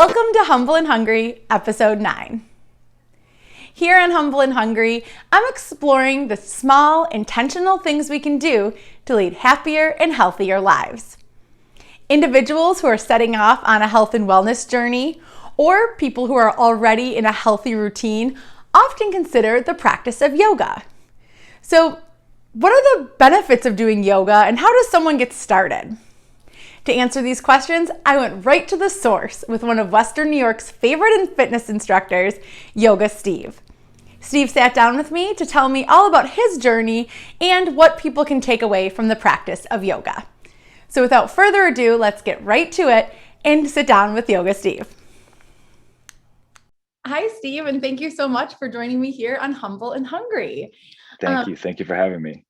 Welcome to Humble and Hungry, episode 9. Here on Humble and Hungry, I'm exploring the small, intentional things we can do to lead happier and healthier lives. Individuals who are setting off on a health and wellness journey, or people who are already in a healthy routine, often consider the practice of yoga. So, what are the benefits of doing yoga, and how does someone get started? To answer these questions, I went right to the source with one of Western New York's favorite fitness instructors, Yoga Steve. Steve sat down with me to tell me all about his journey and what people can take away from the practice of yoga. So without further ado, let's get right to it and sit down with Yoga Steve. Hi, Steve, and thank you so much for joining me here on Humble and Hungry. Thank you. Thank you for having me.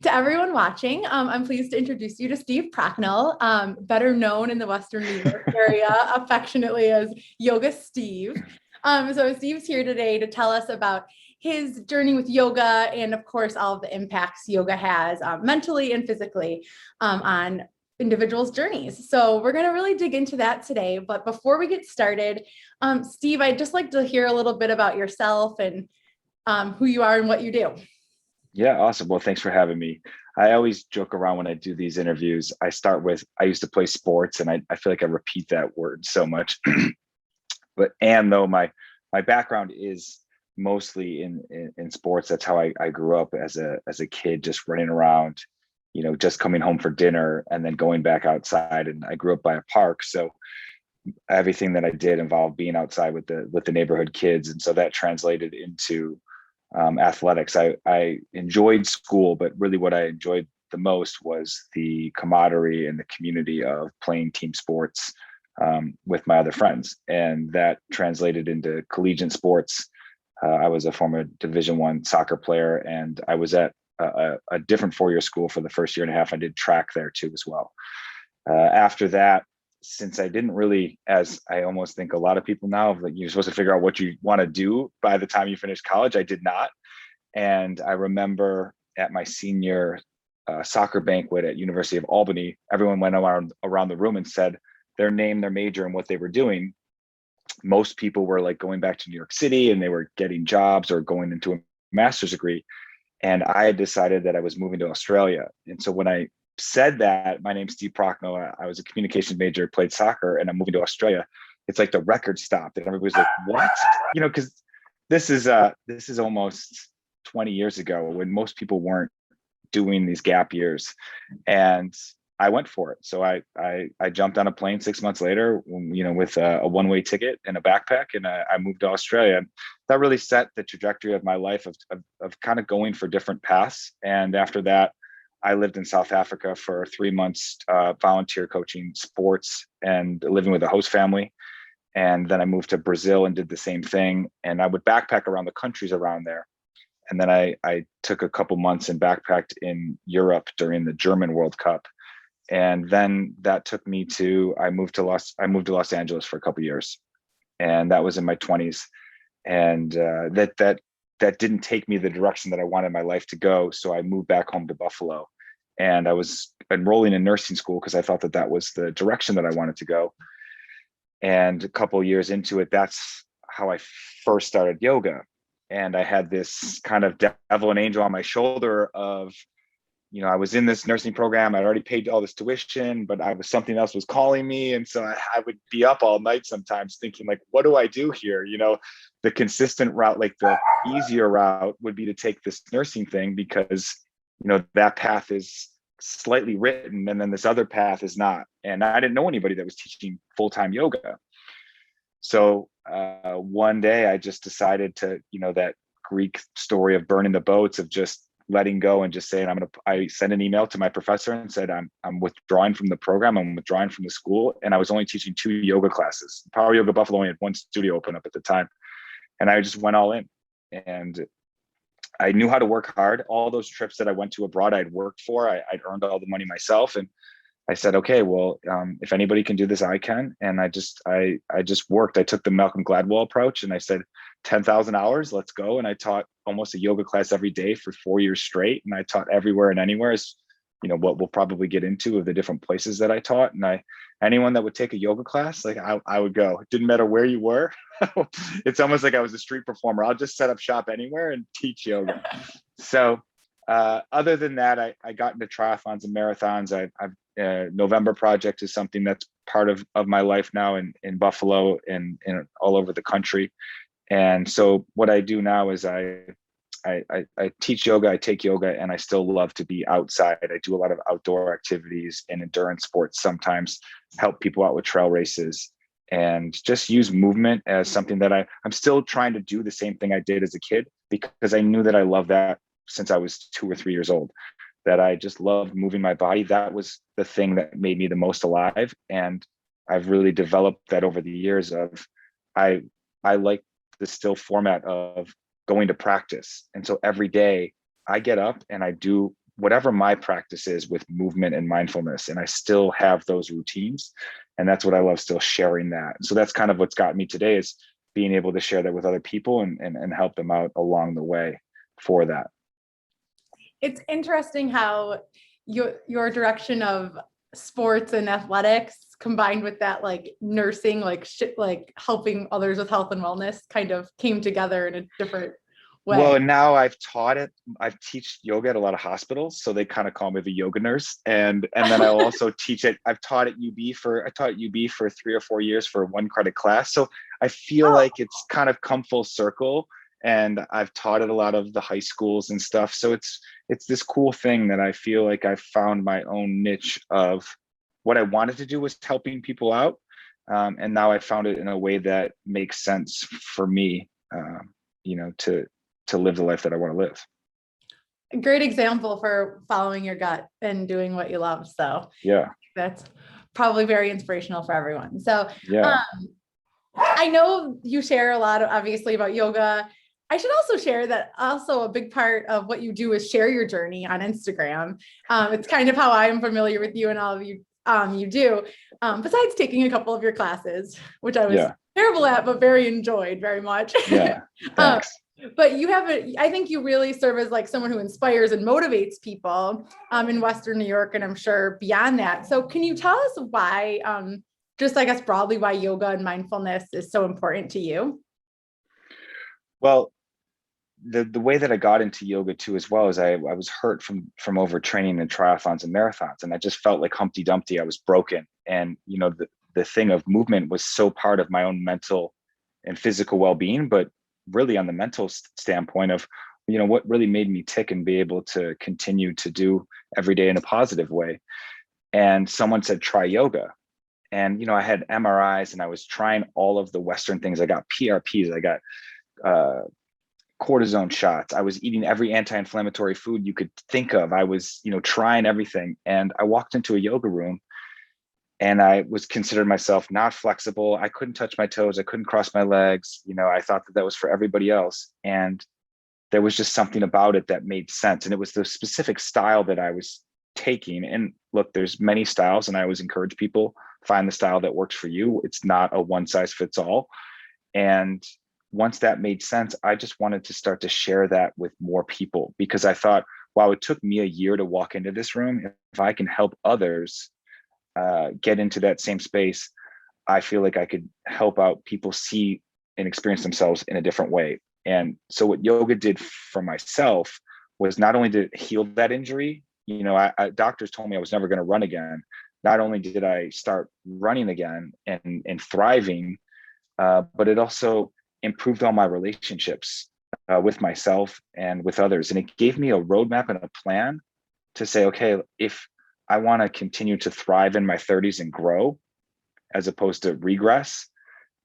To everyone watching, I'm pleased to introduce you to Steve Procknal, better known in the Western New York area affectionately as Yoga Steve. So Steve's here today to tell us about his journey with yoga and, of course, all of the impacts yoga has mentally and physically on individuals' journeys. So we're going to really dig into that today. But before we get started, Steve, I'd just like to hear a little bit about yourself and who you are and what you do. Yeah, awesome. Well, thanks for having me. I always joke around when I do these interviews. I start with, I used to play sports, and I feel like I repeat that word so much. Though my background is mostly in sports, that's how I grew up as a kid, just running around, just coming home for dinner and then going back outside. And I grew up by a park, so everything that I did involved being outside with the neighborhood kids, and so that translated into athletics. I enjoyed school, but really what I enjoyed the most was the camaraderie and the community of playing team sports with my other friends, and that translated into collegiate sports. I was a former Division I soccer player, and I was at a different four-year school for the first year and a half. I did track there too as well. After that, since I didn't really, as I almost think a lot of people now, like you're supposed to figure out what you want to do by the time you finish college, I did not. And I remember at my senior soccer banquet at University of Albany, everyone went around the room and said their name, their major, and what they were doing. Most people were like going back to New York City, and they were getting jobs or going into a master's degree. And I had decided that I was moving to Australia. And so when I said that, my name's Steve Procknal, I was a communications major, played soccer, and I'm moving to Australia, it's like the record stopped, and everybody's like, what? Because this is almost 20 years ago, when most people weren't doing these gap years. And I went for it. So I jumped on a plane 6 months later, with a one-way ticket and a backpack, and I moved to Australia. That really set the trajectory of my life of kind of going for different paths. And after that, I lived in South Africa for 3 months, volunteer coaching sports and living with a host family. And then I moved to Brazil and did the same thing. And I would backpack around the countries around there. And then I took a couple months and backpacked in Europe during the German World Cup. And then that took me to, I moved to Los Angeles for a couple years. And that was in my 20s. And that didn't take me the direction that I wanted my life to go. So I moved back home to Buffalo, and I was enrolling in nursing school because I thought that was the direction that I wanted to go. And a couple of years into it, that's how I first started yoga. And I had this kind of devil and angel on my shoulder of, I was in this nursing program. I'd already paid all this tuition, but something else was calling me. And so I would be up all night sometimes thinking, like, what do I do here? The consistent route, like the easier route would be to take this nursing thing because, that path is slightly written, and then this other path is not. And I didn't know anybody that was teaching full-time yoga. So one day I just decided to, that Greek story of burning the boats, of just letting go and just saying, I sent an email to my professor and said, I'm withdrawing from the program. I'm withdrawing from the school. And I was only teaching 2 yoga classes. Power Yoga Buffalo only had 1 studio open up at the time. And I just went all in, and I knew how to work hard. All those trips that I went to abroad, I'd worked for, I'd earned all the money myself. And I said, okay, well, if anybody can do this, I can. And I just worked. I took the Malcolm Gladwell approach, and I said, 10,000 hours, let's go. And I taught almost a yoga class every day for 4 years straight. And I taught everywhere and anywhere, as what we'll probably get into of the different places that I taught. And I anyone that would take a yoga class, like I would go. It didn't matter where you were. It's almost like I was a street performer. I'll just set up shop anywhere and teach yoga. So other than that, I got into triathlons and marathons. I've November Project is something that's part of my life now in Buffalo and all over the country. And so what I do now is I teach yoga, I take yoga, and I still love to be outside. I do a lot of outdoor activities and endurance sports, sometimes help people out with trail races, and just use movement as something that I'm still trying to do the same thing I did as a kid, because I knew that I loved that since I was 2 or 3 years old, that I just loved moving my body. That was the thing that made me the most alive. And I've really developed that over the years of, I like the still format of going to practice. And so every day I get up and I do whatever my practice is with movement and mindfulness. And I still have those routines. And that's what I love, still sharing that. So that's kind of what's got me today, is being able to share that with other people and help them out along the way for that. It's interesting how your direction of sports and athletics combined with that like nursing, like helping others with health and wellness kind of came together in a different way. Well, now I've taught it. I've teach yoga at a lot of hospitals, so they kind of call me the yoga nurse. And then I also teach it. I taught UB for 3 or 4 years for 1 credit class. So I feel like it's kind of come full circle. And I've taught at a lot of the high schools and stuff. So it's this cool thing that I feel like I found my own niche of what I wanted to do was helping people out. And now I found it in a way that makes sense for me, to live the life that I want to live. A great example for following your gut and doing what you love. So yeah, that's probably very inspirational for everyone. So yeah. I know you share a lot, obviously, about yoga. I should also share that also a big part of what you do is share your journey on Instagram. It's kind of how I'm familiar with you and all of you do, besides taking a couple of your classes, which I was terrible at, but enjoyed very much. Yeah, thanks. But I think you really serve as like someone who inspires and motivates people in Western New York, and I'm sure beyond that. So can you tell us why, just I guess broadly, why yoga and mindfulness is so important to you? Well, the way that I got into yoga too, as well, as I was hurt from overtraining in triathlons and marathons, and I just felt like Humpty Dumpty. I was broken, and the thing of movement was so part of my own mental and physical well-being, but really on the mental standpoint of what really made me tick and be able to continue to do every day in a positive way. And someone said, try yoga. And I had MRIs and I was trying all of the Western things. I got PRPs, I got cortisone shots. I was eating every anti-inflammatory food you could think of. I was, trying everything. And I walked into a yoga room and I was considered myself not flexible. I couldn't touch my toes. I couldn't cross my legs. I thought that was for everybody else. And there was just something about it that made sense. And it was the specific style that I was taking. And look, there's many styles, and I always encourage people, find the style that works for you. It's not a one size fits all. And once that made sense, I just wanted to start to share that with more people, because I thought, wow, it took me a year to walk into this room. If I can help others get into that same space, I feel like I could help out people see and experience themselves in a different way. And so what yoga did for myself was not only to heal that injury, doctors told me I was never going to run again. Not only did I start running again and thriving, but it also improved all my relationships with myself and with others. And it gave me a roadmap and a plan to say, okay, if I want to continue to thrive in my 30s and grow, as opposed to regress,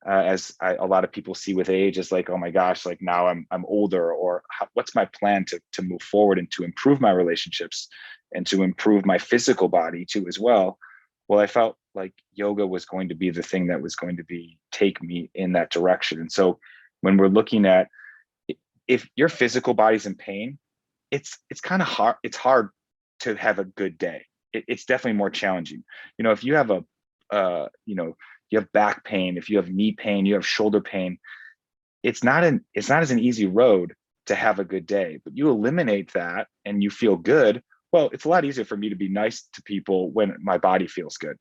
a lot of people see with age, as like, oh my gosh, like now I'm older, or what's my plan to move forward and to improve my relationships and to improve my physical body too as well. Well, I felt like yoga was going to be the thing that was going to take me in that direction. And so when we're looking at, if your physical body's in pain, it's kind of hard. It's hard to have a good day. It's definitely more challenging. If you have you have back pain, if you have knee pain, you have shoulder pain, it's not as an easy road to have a good day. But you eliminate that and you feel good. Well, it's a lot easier for me to be nice to people when my body feels good.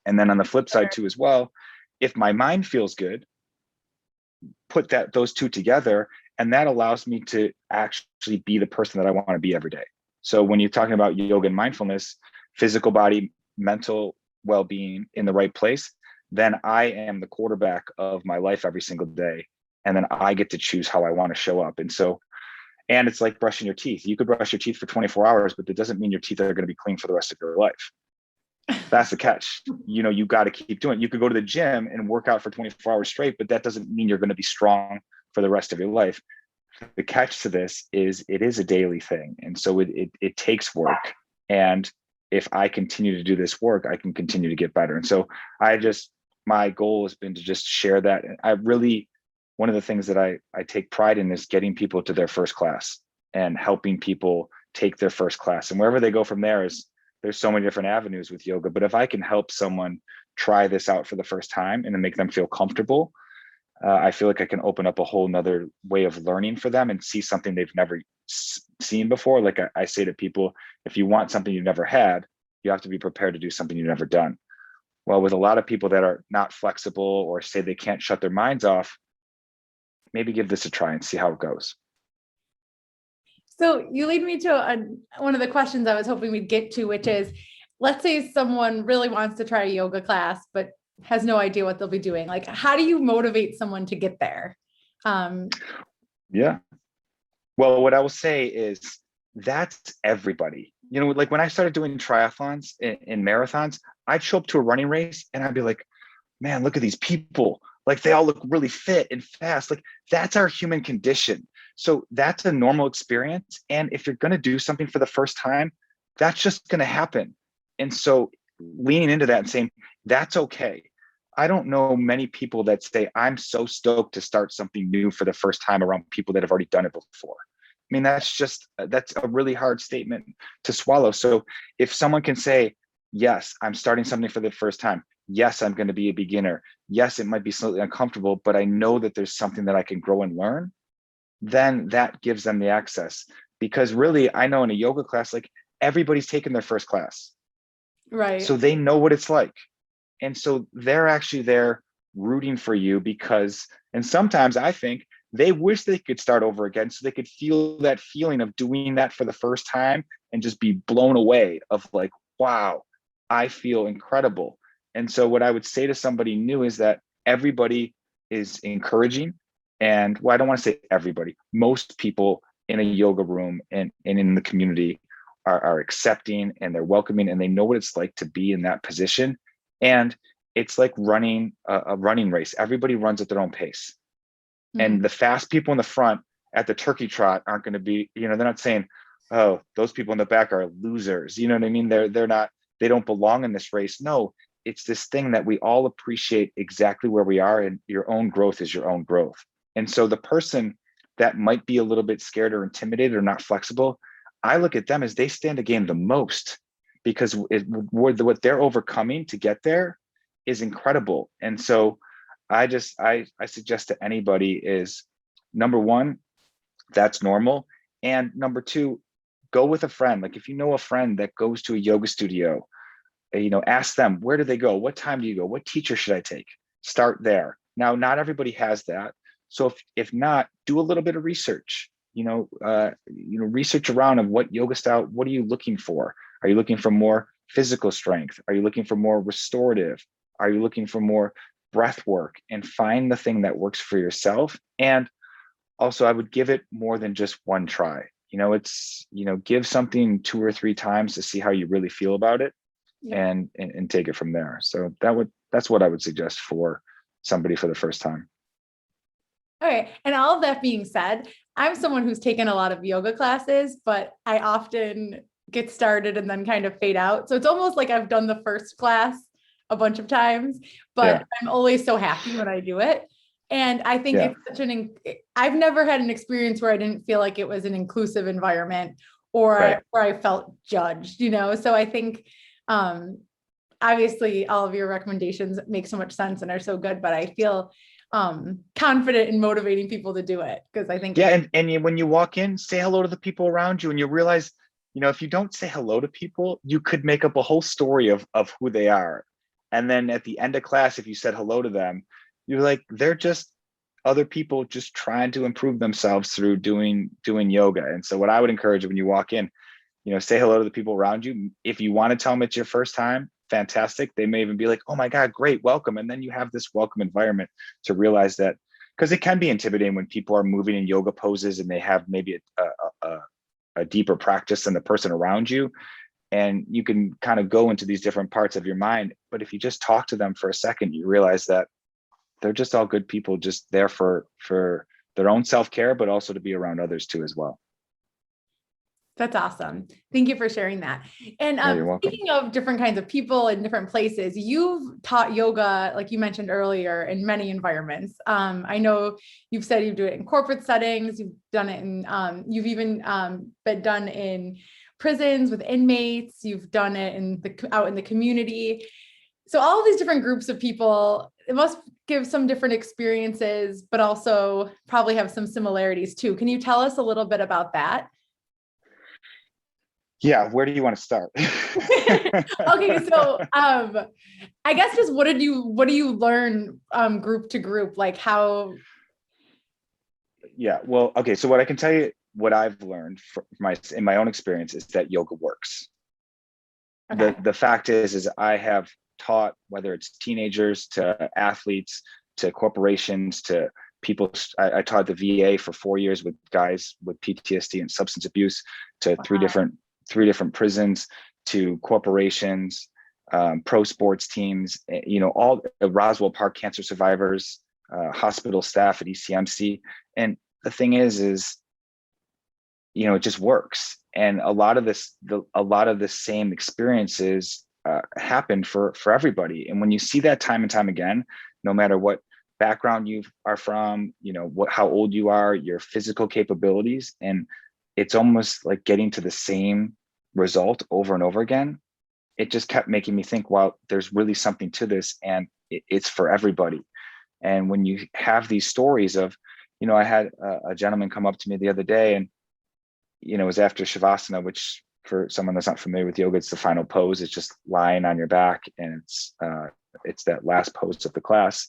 And then on the flip side too, as well, if my mind feels good, put those two together, and that allows me to actually be the person that I want to be every day. So when you're talking about yoga and mindfulness, physical body, mental well-being in the right place, then I am the quarterback of my life every single day. And then I get to choose how I want to show up. And it's like brushing your teeth. You could brush your teeth for 24 hours, but that doesn't mean your teeth are going to be clean for the rest of your life. That's the catch. You got to keep doing it. You could go to the gym and work out for 24 hours straight, but that doesn't mean you're going to be strong for the rest of your life. The catch to this is it is a daily thing. And so it takes work. And if I continue to do this work, I can continue to get better. And so my goal has been to just share that. One of the things that I take pride in is getting people to their first class and helping people take their first class. And wherever they go from there's so many different avenues with yoga, but if I can help someone try this out for the first time and then make them feel comfortable, I feel like I can open up a whole nother way of learning for them and see something they've never seen before. Like I say to people, if you want something you've never had, you have to be prepared to do something you've never done. Well, with a lot of people that are not flexible or say they can't shut their minds off, maybe give this a try and see how it goes. So you lead me to one of the questions I was hoping we'd get to, which is, let's say someone really wants to try a yoga class, but has no idea what they'll be doing. Like, how do you motivate someone to get there? Yeah. Well, what I will say is that's everybody. Like when I started doing triathlons and marathons, I'd show up to a running race and I'd be like, man, look at these people. Like they all look really fit and fast. Like that's our human condition. So that's a normal experience. And if you're going to do something for the first time, that's just going to happen. And so leaning into that and saying, that's okay. I don't know many people that say, I'm so stoked to start something new for the first time around people that have already done it before. I mean, that's a really hard statement to swallow. So if someone can say, yes, I'm starting something for the first time. Yes, I'm going to be a beginner. Yes, it might be slightly uncomfortable, but I know that there's something that I can grow and learn. Then that gives them the access. Because really, I know in a yoga class, like everybody's taken their first class. Right. So they know what it's like. And so they're actually there rooting for you and sometimes I think they wish they could start over again so they could feel that feeling of doing that for the first time and just be blown away of like, wow, I feel incredible. And so what I would say to somebody new is that everybody is encouraging. And I don't want to say everybody, most people in a yoga room and in the community are accepting and they're welcoming and they know what it's like to be in that position. And it's like running a running race. Everybody runs at their own pace. Mm-hmm. And the fast people in the front at the turkey trot aren't going to be, they're not saying, oh, those people in the back are losers. You know what I mean? They don't belong in this race. No, it's this thing that we all appreciate exactly where we are, and your own growth is your own growth. And so the person that might be a little bit scared or intimidated or not flexible, I look at them as they stand to gain the most, because what they're overcoming to get there is incredible. And so I suggest to anybody is, number one, that's normal. And number two, go with a friend. Like if you know a friend that goes to a yoga studio, ask them, where do they go? What time do you go? What teacher should I take? Start there. Now, not everybody has that. So if not, do a little bit of research, research around of what yoga style, what are you looking for? Are you looking for more physical strength? Are you looking for more restorative? Are you looking for more breath work? And find the thing that works for yourself. And also I would give it more than just one try. Give something 2 or 3 times to see how you really feel about it. Yeah. And take it from there. So that's what I would suggest for somebody for the first time. Okay. And all of that being said, I'm someone who's taken a lot of yoga classes, but I often get started and then kind of fade out. So it's almost like I've done the first class a bunch of times, but I'm always so happy when I do it. And I think it's I've never had an experience where I didn't feel like it was an inclusive environment or where I felt judged, So I think, obviously all of your recommendations make so much sense and are so good, but I feel confident in motivating people to do it, because I think and when you walk in, say hello to the people around you, and you realize, if you don't say hello to people, you could make up a whole story of who they are. And then at the end of class, if you said hello to them, you're like, they're just other people just trying to improve themselves through doing yoga. And so what I would encourage when you walk in, say hello to the people around you. If you want to tell them it's your first time, fantastic. They may even be like, oh my God, great, welcome. And then you have this welcome environment to realize that, because it can be intimidating when people are moving in yoga poses and they have maybe a deeper practice than the person around you. And you can kind of go into these different parts of your mind. But if you just talk to them for a second, you realize that they're just all good people, just there for their own self-care, but also to be around others too as well. That's awesome. Thank you for sharing that. And You're welcome. speaking of different kinds of people in different places, you've taught yoga, like you mentioned earlier, in many environments. I know you've said you do it in corporate settings. You've done it in, you've even been done in prisons with inmates. You've done it out in the community. So all of these different groups of people, it must give some different experiences, but also probably have some similarities too. Can you tell us a little bit about that? Yeah, where do you want to start? Okay, so I guess just what do you learn group to group, like how? Yeah, well, okay, so what I can tell you, what I've learned in my own experience is that yoga works. Okay. The fact is I have taught, whether it's teenagers to athletes to corporations to people. I taught the VA for 4 years with guys with PTSD and substance abuse, to three different prisons, to corporations, pro sports teams, all the Roswell Park cancer survivors, hospital staff at ECMC. And the thing is it just works. And a lot of the same experiences happen for everybody. And when you see that time and time again, no matter what background you are from, how old you are, your physical capabilities, and it's almost like getting to the same result over and over again. It just kept making me think, wow, there's really something to this, and it's for everybody. And when you have these stories of, I had a gentleman come up to me the other day, and it was after Shavasana, which for someone that's not familiar with yoga, it's the final pose. It's just lying on your back, and it's that last pose of the class.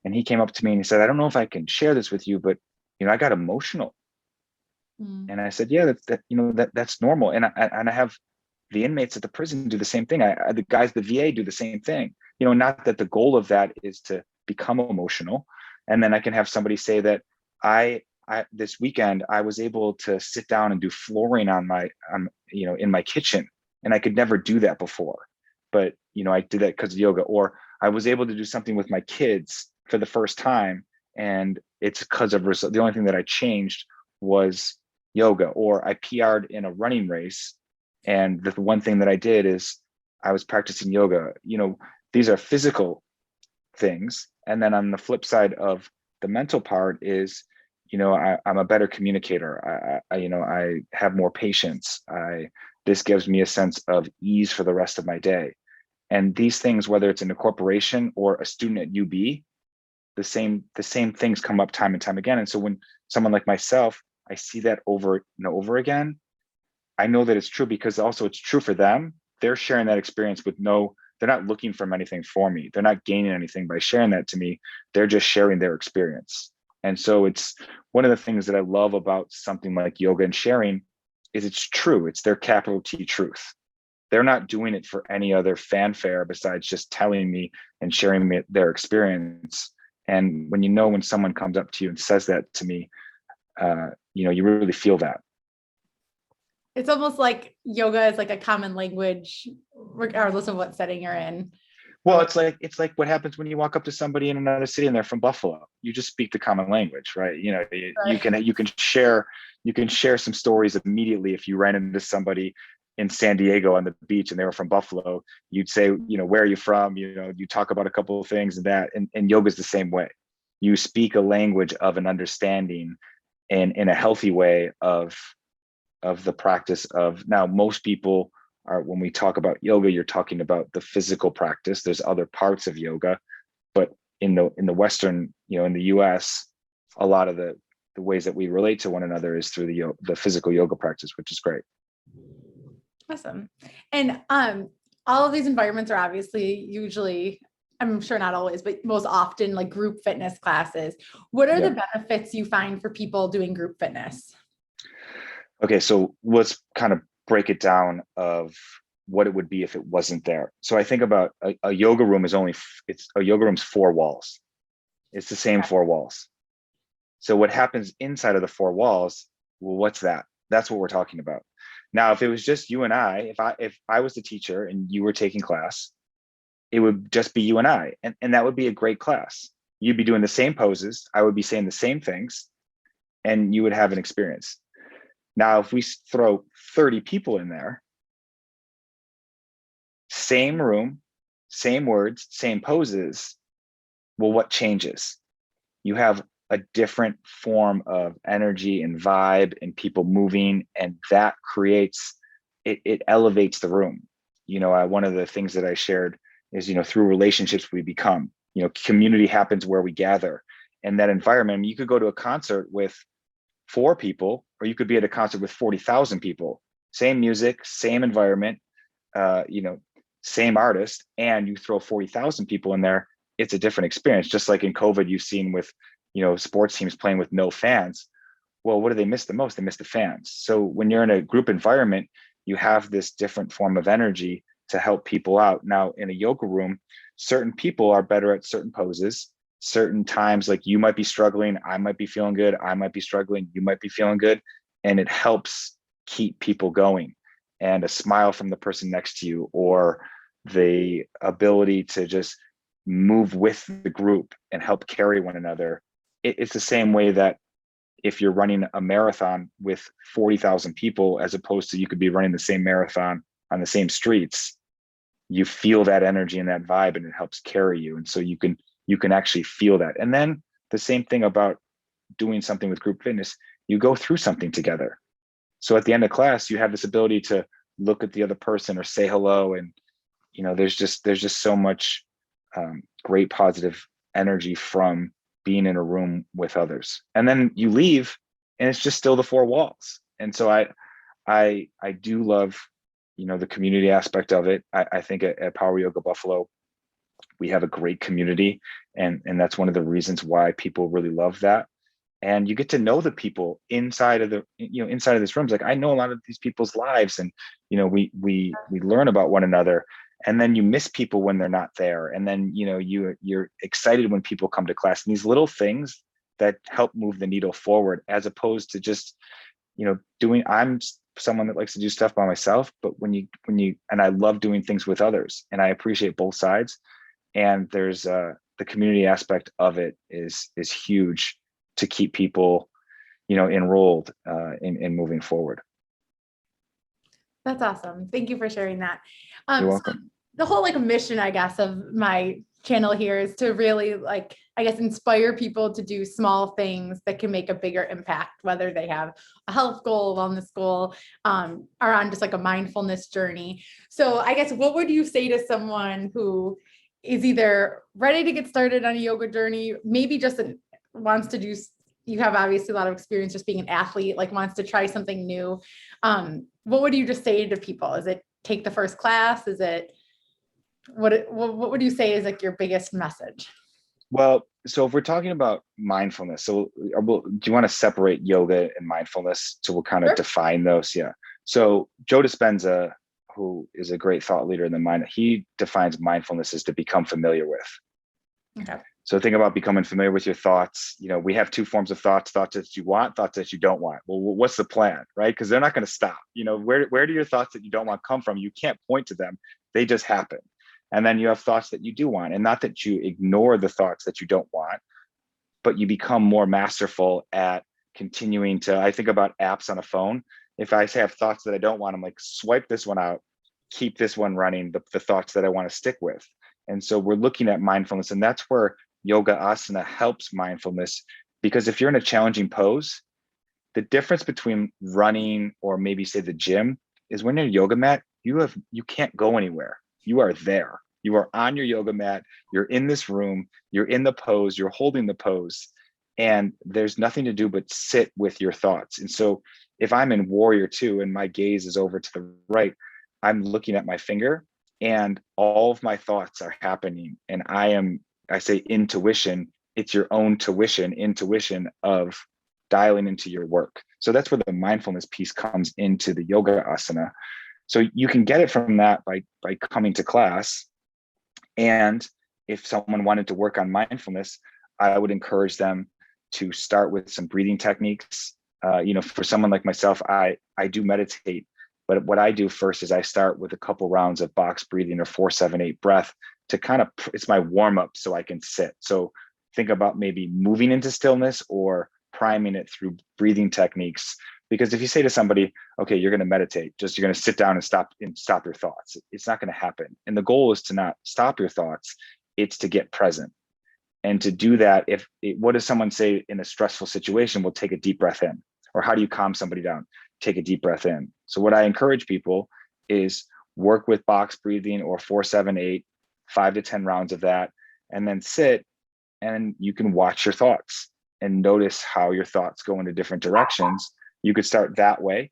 And he came up to me and he said, I don't know if I can share this with you, but I got emotional. And I said, yeah, that's normal. And I have the inmates at the prison do the same thing. The guys at the VA do the same thing. Not that the goal of that is to become emotional. And then I can have somebody say that I this weekend I was able to sit down and do flooring in my kitchen, and I could never do that before. But I did that because of yoga. Or I was able to do something with my kids for the first time, and it's because of the only thing that I changed was yoga. Or I PR'd in a running race, and the one thing that I did is I was practicing yoga. These are physical things. And then on the flip side of the mental part is, I'm a better communicator. I have more patience. This gives me a sense of ease for the rest of my day. And these things, whether it's in a corporation or a student at UB, the same things come up time and time again. And so when someone like myself, I see that over and over again, I know that it's true, because also it's true for them. They're sharing that experience they're not looking for anything for me. They're not gaining anything by sharing that to me. They're just sharing their experience. And so it's one of the things that I love about something like yoga and sharing is it's true. It's their capital T truth. They're not doing it for any other fanfare besides just telling me and sharing their experience. And when someone comes up to you and says that to me, you really feel that. It's almost like yoga is like a common language, regardless of what setting you're in. Well, it's like what happens when you walk up to somebody in another city and they're from Buffalo. You just speak the common language, right? You can share some stories immediately. If you ran into somebody in San Diego on the beach and they were from Buffalo, you'd say, where are you from? You talk about a couple of things and yoga is the same way. You speak a language of an understanding in a healthy way of the practice of. Now, most people are, when we talk about yoga, you're talking about the physical practice. There's other parts of yoga, but in the Western, in the US, a lot of the ways that we relate to one another is through the physical yoga practice, which is great. Awesome. And all of these environments are obviously usually, I'm sure not always, but most often like group fitness classes. What are Yeah. the benefits you find for people doing group fitness? Okay, so let's kind of break it down of what it would be if it wasn't there. So I think about a yoga room is it's a yoga room's four walls. It's the same four walls. So what happens inside of the four walls, well, what's that? That's what we're talking about. Now, if it was just you and if I was the teacher and you were taking class, it would just be you and I, and that would be a great class. You'd be doing the same poses. I would be saying the same things, and you would have an experience. Now, if we throw 30 people in there, same room, same words, same poses, well, what changes? You have a different form of energy and vibe and people moving, and that creates, it elevates the room. One of the things that I shared is, through relationships we become, community happens where we gather. And that environment, I mean, you could go to a concert with 4 people, or you could be at a concert with 40,000 people, same music, same environment, same artist, and you throw 40,000 people in there, it's a different experience. Just like in COVID, you've seen with, sports teams playing with no fans. Well, what do they miss the most? They miss the fans. So when you're in a group environment, you have this different form of energy to help people out. Now, in a yoga room, certain people are better at certain poses. Certain times, like you might be struggling, I might be feeling good, I might be struggling, you might be feeling good, and it helps keep people going. And a smile from the person next to you, or the ability to just move with the group and help carry one another. It's the same way that if you're running a marathon with 40,000 people, as opposed to you could be running the same marathon on the same streets, you feel that energy and that vibe, and it helps carry you. And so you can actually feel that. And then the same thing about doing something with group fitness, you go through something together. So at the end of class, you have this ability to look at the other person or say hello. And, there's just so much great positive energy from being in a room with others. And then you leave and it's just still the 4 walls. And so I do love, the community aspect of it. I think at Power Yoga Buffalo, we have a great community, and that's one of the reasons why people really love that. And you get to know the people inside of inside of this room. It's like, I know a lot of these people's lives, and we learn about one another. And then you miss people when they're not there, and then you're excited when people come to class. And these little things that help move the needle forward, as opposed to just I'm someone that likes to do stuff by myself, but when you and I love doing things with others, and I appreciate both sides. And there's the community aspect of it is huge to keep people enrolled in moving forward. That's awesome. Thank you for sharing that. You're welcome. So the whole mission, I guess, of my channel here is to really inspire people to do small things that can make a bigger impact, whether they have a health goal, wellness goal, or on just a mindfulness journey. So I guess, what would you say to someone who is either ready to get started on a yoga journey, maybe just wants to do, you have obviously a lot of experience just being an athlete, wants to try something new. What would you just say to people? Is it take the first class? Is it, what would you say is your biggest message? Well, so if we're talking about mindfulness, so do you want to separate yoga and mindfulness? So we'll kind of Sure. define those. Yeah. So Joe Dispenza, who is a great thought leader in the mind, he defines mindfulness as to become familiar with. Okay. So think about becoming familiar with your thoughts. We have 2 forms of thoughts that you want, thoughts that you don't want. Well, what's the plan, right? Because they're not going to stop. Where do your thoughts that you don't want come from? You can't point to them. They just happen. And then you have thoughts that you do want. And not that you ignore the thoughts that you don't want, but you become more masterful at continuing to, I think about apps on a phone. If I have thoughts that I don't want, I'm like, swipe this one out, keep this one running, the thoughts that I want to stick with. And so we're looking at mindfulness, and that's where yoga asana helps mindfulness. Because if you're in a challenging pose, the difference between running or maybe say the gym is when you're in a yoga mat, you can't go anywhere. You are there. You are on your yoga mat. You're in this room. You're in the pose. You're holding the pose. And there's nothing to do but sit with your thoughts. And so if I'm in Warrior 2 and my gaze is over to the right, I'm looking at my finger, and all of my thoughts are happening, and I say intuition, it's your own intuition of dialing into your work. So that's where the mindfulness piece comes into the yoga asana. So you can get it from that by coming to class. And if someone wanted to work on mindfulness, I would encourage them to start with some breathing techniques. For someone like myself, I do meditate, but what I do first is I start with a couple rounds of box breathing or 4-7-8 breath to it's my warm up so I can sit. So think about maybe moving into stillness or priming it through breathing techniques. Because if you say to somebody, okay, you're going to meditate, you're going to sit down and stop your thoughts, it's not going to happen. And the goal is to not stop your thoughts, it's to get present. And to do that, what does someone say in a stressful situation? Well, take a deep breath in. Or how do you calm somebody down? Take a deep breath in. So what I encourage people is work with box breathing or 4-7-8, 5 to 10 rounds of that, and then sit, and you can watch your thoughts and notice how your thoughts go into different directions. You could start that way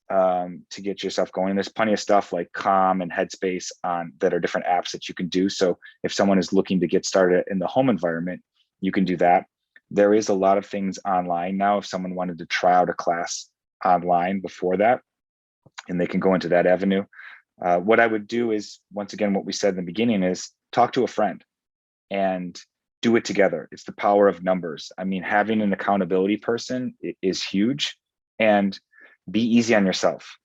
to get yourself going. There's plenty of stuff like Calm and Headspace that are different apps that you can do. So if someone is looking to get started in the home environment, you can do that. There is a lot of things online now. If someone wanted to try out a class online before that, and they can go into that avenue. What I would do is, once again, what we said in the beginning is talk to a friend and do it together. It's the power of numbers. I mean, having an accountability person is huge, and be easy on yourself.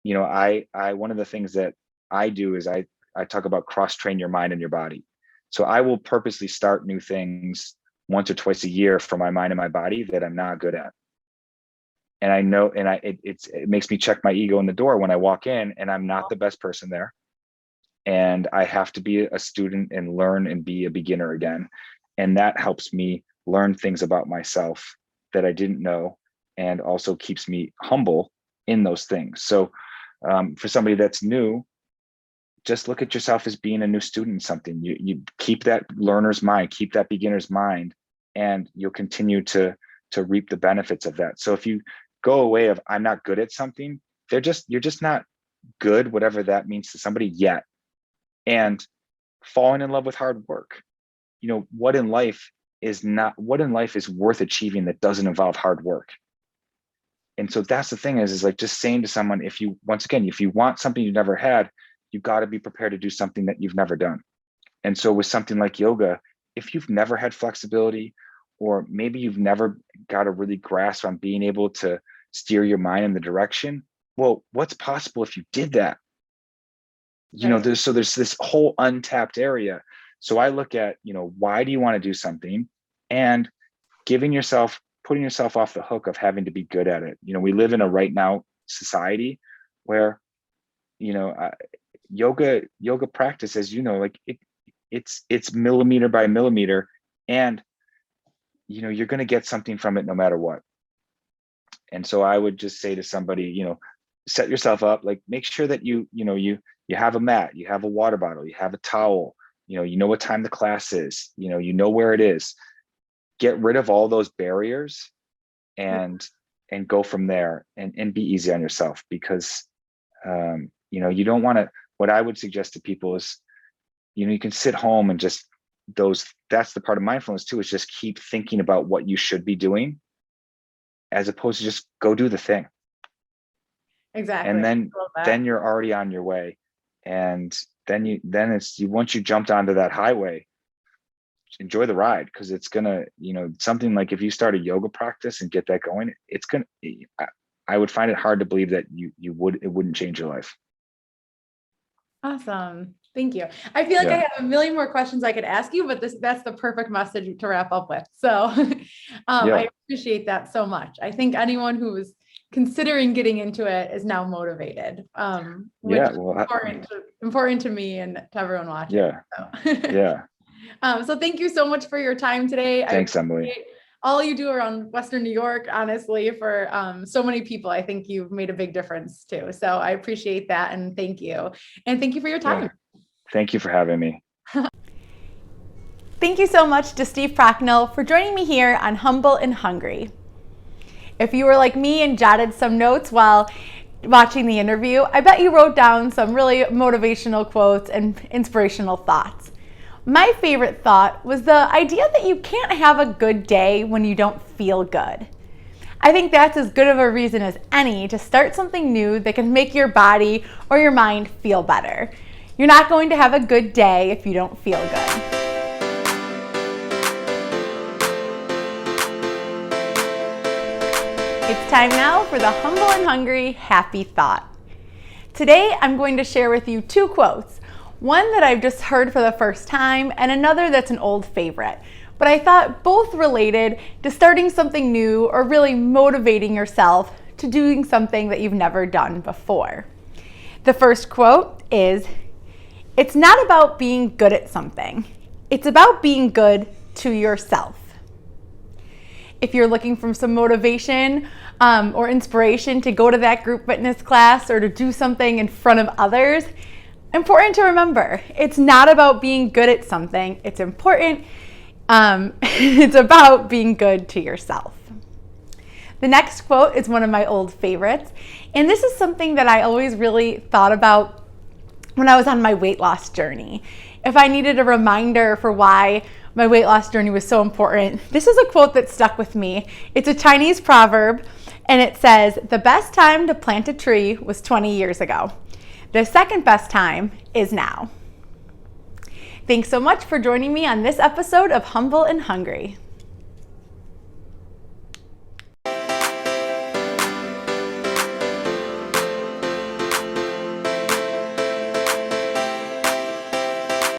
I one of the things that I do is I talk about cross-train your mind and your body. So I will purposely start new things once or twice a year for my mind and my body that I'm not good at. And I know, and it makes me check my ego in the door when I walk in, and I'm not the best person there. And I have to be a student and learn and be a beginner again. And that helps me learn things about myself that I didn't know, and also keeps me humble in those things. So for somebody that's new, just look at yourself as being a new student in something. You keep that learner's mind, keep that beginner's mind, and you'll continue to reap the benefits of that. So if you go away of I'm not good at something, you're just not good, whatever that means to somebody yet. And falling in love with hard work. What in life is worth achieving that doesn't involve hard work? And so that's the thing is like just saying to someone, if you want something you've never had, you've got to be prepared to do something that you've never done. And so with something like yoga, if you've never had flexibility, or maybe you've never got a really grasp on being able to steer your mind in the direction, well, what's possible if you did that? There's this whole untapped area. So I look at, why do you want to do something, and putting yourself off the hook of having to be good at it. We live in a right now society where, yoga practice, as it's millimeter by millimeter, and you're going to get something from it no matter what. And so I would just say to somebody, set yourself up, like make sure that you have a mat, you have a water bottle, you have a towel, you know what time the class is, you know where it is. Get rid of all those barriers and go from there, and be easy on yourself, because you don't want to. What I would suggest to people is, you can sit home and that's the part of mindfulness too, is just keep thinking about what you should be doing, as opposed to just go do the thing. Exactly. And then you're already on your way. And then once you jumped onto that highway, enjoy the ride, because it's gonna, something like if you start a yoga practice and get that going, I would find it hard to believe that it wouldn't change your life. Awesome. Thank you. I feel like I have a million more questions I could ask you, but that's the perfect message to wrap up with. So I appreciate that so much. I think anyone who is considering getting into it is now motivated, which is important to me and to everyone watching. So thank you so much for your time today. Thanks, Emily. All you do around Western New York, honestly, for so many people. I think you've made a big difference too. So I appreciate that, and thank you. And thank you for your time. Thank you for having me. Thank you so much to Steve Procknal for joining me here on Humble and Hungry. If you were like me and jotted some notes while watching the interview, I bet you wrote down some really motivational quotes and inspirational thoughts. My favorite thought was the idea that you can't have a good day when you don't feel good. I think that's as good of a reason as any to start something new that can make your body or your mind feel better. You're not going to have a good day if you don't feel good. It's time now for the Humble and Hungry Happy Thought. Today I'm going to share with you two quotes. One that I've just heard for the first time and another that's an old favorite. But I thought both related to starting something new or really motivating yourself to doing something that you've never done before. The first quote is, "It's not about being good at something. It's about being good to yourself." If you're looking for some motivation or inspiration to go to that group fitness class or to do something in front of others, important to remember, it's not about being good at something. It's important. It's about being good to yourself. The next quote is one of my old favorites, and this is something that I always really thought about when I was on my weight loss journey. If I needed a reminder for why my weight loss journey was so important, this is a quote that stuck with me. It's a Chinese proverb, and it says, "The best time to plant a tree was 20 years ago. The second best time is now." Thanks so much for joining me on this episode of Humble and Hungry.